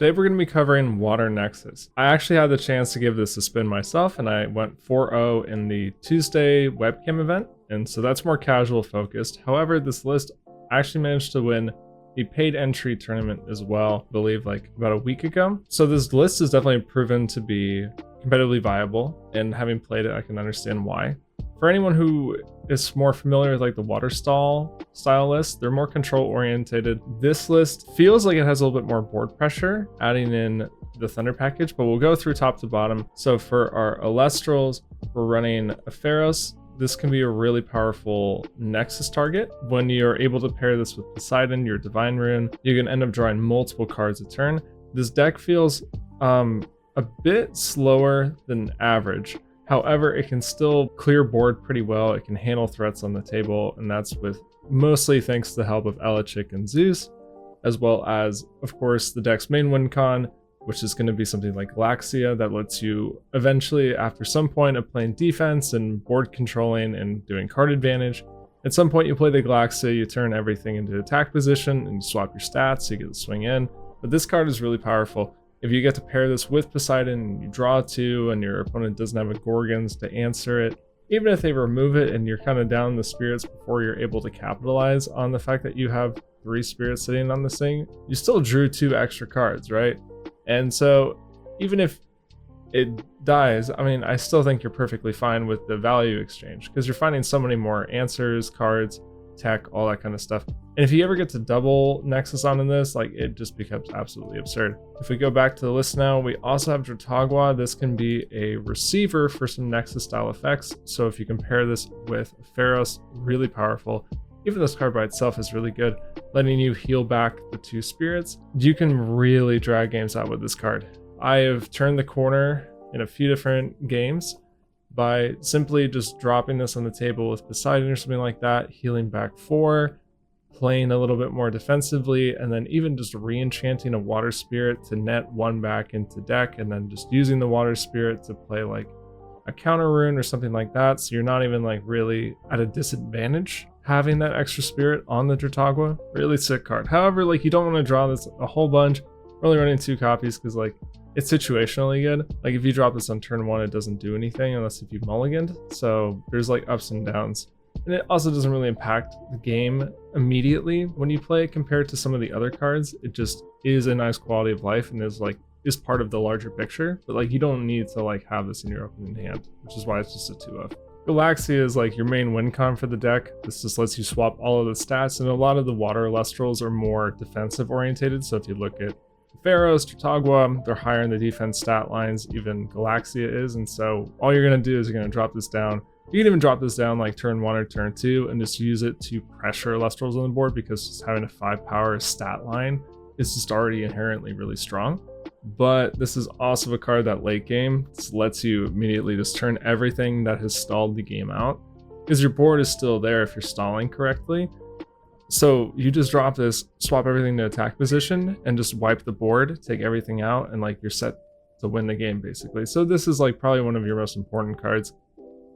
Today we're going to be covering Water Nexus. I actually had the chance to give this a spin myself, and I went 4-0 in the Tuesday webcam event, and so that's more casual focused. However, this list actually managed to win the paid entry tournament as well, I believe like about a week ago. So this list is definitely proven to be competitively viable, and having played it, I can understand why. For anyone who is more familiar with like the water stall style list, they're more control orientated. This list feels like it has a little bit more board pressure, adding in the Thunder package, but we'll go through top to bottom. So for our Elestrals, we're running a Pharos. This can be a really powerful Nexus target. When you're able to pair this with Poseidon, your Divine Rune, you can end up drawing multiple cards a turn. This deck feels a bit slower than average. However, it can still clear board pretty well. It can handle threats on the table, and that's with mostly thanks to the help of Elechick and Zeus, as well as, of course, the deck's main win con, which is going to be something like Galaxia that lets you eventually, after some point of playing defense and board controlling and doing card advantage, at some point you play the Galaxia, you turn everything into attack position and you swap your stats so you get the swing in. But this card is really powerful. If you get to pair this with Poseidon and you draw 2 and your opponent doesn't have a Gorgons to answer it, even if they remove it and you're kind of down the spirits before you're able to capitalize on the fact that you have 3 spirits sitting on this thing, you still drew 2 extra cards, right? And so even if it dies, I mean, I still think you're perfectly fine with the value exchange because you're finding so many more answers, cards, tech, all that kind of stuff. And if you ever get to double Nexus onto this, like it just becomes absolutely absurd. If we go back to the list now, we also have Dratagua. This can be a receiver for some Nexus style effects. So if you compare this with Pharos, really powerful. Even this card by itself is really good, letting you heal back the 2 spirits. You can really drag games out with this card. I have turned the corner in a few different games by simply just dropping this on the table with Poseidon or something like that, healing back 4, playing a little bit more defensively, and then even just re-enchanting a water spirit to net 1 back into deck, and then just using the water spirit to play like a counter rune or something like that, so you're not even like really at a disadvantage having that extra spirit on the Dratagua. Really sick card. However, like you don't want to draw this a whole bunch. We're only running 2 copies because like it's situationally good. Like if you drop this on turn 1, it doesn't do anything unless if you mulliganed. So there's like ups and downs. And it also doesn't really impact the game immediately when you play it compared to some of the other cards. It just is a nice quality of life and is part of the larger picture. But like you don't need to like have this in your opening hand, which is why it's just a 2-of. Galaxia is like your main win con for the deck. This just lets you swap all of the stats, and a lot of the water Elestrals are more defensive orientated. So if you look at Pharos, Dratagua, they're higher in the defense stat lines, even Galaxia is, and so all you're going to do is you're going to drop this down. You can even drop this down like turn 1 or turn 2 and just use it to pressure Elestrals on the board, because just having a 5 power stat line is just already inherently really strong. But this is also a card that late game just lets you immediately just turn everything that has stalled the game out, because your board is still there if you're stalling correctly. So you just drop this, swap everything to attack position, and just wipe the board, take everything out, and like you're set to win the game basically. So this is like probably one of your most important cards,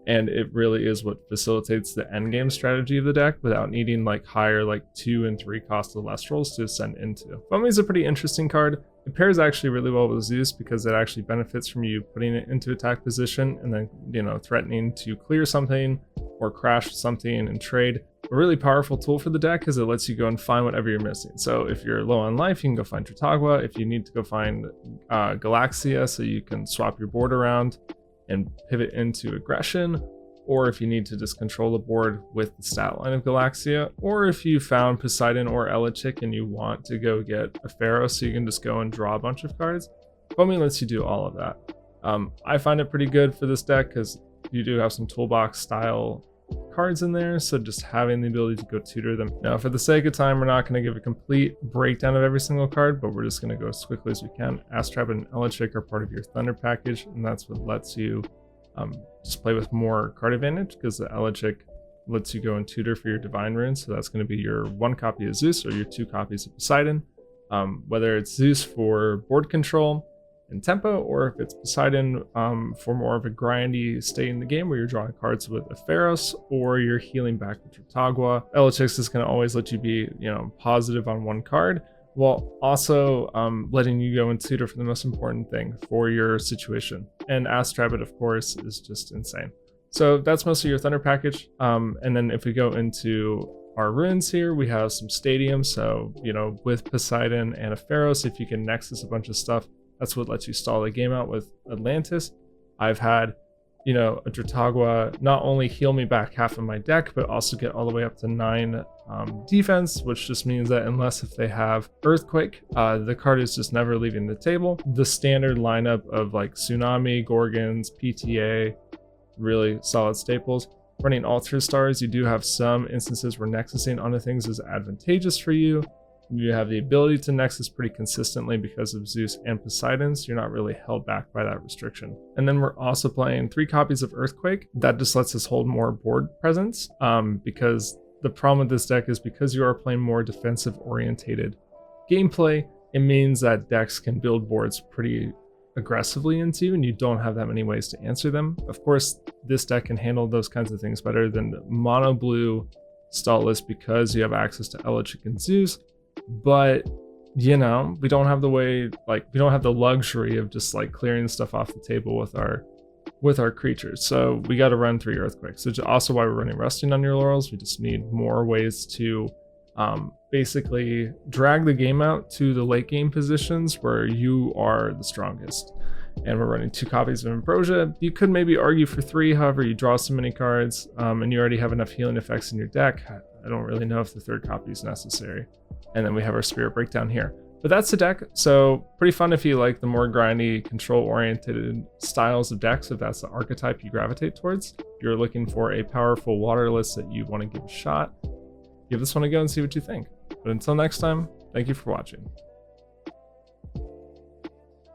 and it really is what facilitates the end game strategy of the deck without needing like higher like 2 and 3 cost Elestrals to ascend into. Bummy is a pretty interesting card. It pairs actually really well with Zeus because it actually benefits from you putting it into attack position and then, you know, threatening to clear something or crash something and trade. A really powerful tool for the deck because it lets you go and find whatever you're missing. So if you're low on life, you can go find Dratagua. If you need to go find Galaxia so you can swap your board around and pivot into aggression, or if you need to just control the board with the stat line of Galaxia, or if you found Poseidon or Elechick and you want to go get a Pharos so you can just go and draw a bunch of cards, Bummy lets you do all of that. I find it pretty good for this deck because you do have some toolbox style cards in there, so just having the ability to go tutor them. Now, for the sake of time, we're not going to give a complete breakdown of every single card, but we're just going to go as quickly as we can. Astrap and Elechick are part of your Thunder package, and that's what lets you just play with more card advantage, because the Elechick lets you go and tutor for your Divine Rune, so that's going to be your 1 copy of Zeus or your 2 copies of Poseidon. Whether it's Zeus for board control and tempo, or if it's Poseidon for more of a grindy state in the game where you're drawing cards with a Pharos, or you're healing back with Dratagua. Elechick is going to always let you be, you know, positive on 1 card, while also letting you go in tutor for the most important thing for your situation. And Ask Rabbit, of course, is just insane. So that's mostly your Thunder package. And then if we go into our runes here, we have some stadiums. So, you know, with Poseidon and a Pharos, if you can Nexus a bunch of stuff, that's what lets you stall the game out with Atlantis. I've had, you know, a Dratagua not only heal me back half of my deck, but also get all the way up to 9 defense, which just means that unless if they have Earthquake, the card is just never leaving the table. The standard lineup of like Tsunami, Gorgons, PTA, really solid staples. Running Altar Stars, you do have some instances where Nexusing onto things is advantageous for you. You have the ability to Nexus pretty consistently because of Zeus and Poseidon, so you're not really held back by that restriction. And then we're also playing 3 copies of Earthquake. That just lets us hold more board presence, because the problem with this deck is because you are playing more defensive orientated gameplay, it means that decks can build boards pretty aggressively into you, and you don't have that many ways to answer them. Of course, this deck can handle those kinds of things better than mono blue stall list because you have access to Elechic and Zeus. But you know, we don't have the way, like, we don't have the luxury of just like clearing stuff off the table with our creatures. So we got to run 3 Earthquakes. So also why we're running Rusting on Your Laurels. We just need more ways to basically drag the game out to the late game positions where you are the strongest. And we're running 2 copies of Ambrosia. You could maybe argue for 3, however, you draw so many cards, and you already have enough healing effects in your deck. I don't really know if the 3rd copy is necessary. And then we have our Spirit Breakdown here. But that's the deck, so pretty fun if you like the more grindy, control-oriented styles of decks, if that's the archetype you gravitate towards. If you're looking for a powerful water list that you want to give a shot, give this one a go and see what you think. But until next time, thank you for watching.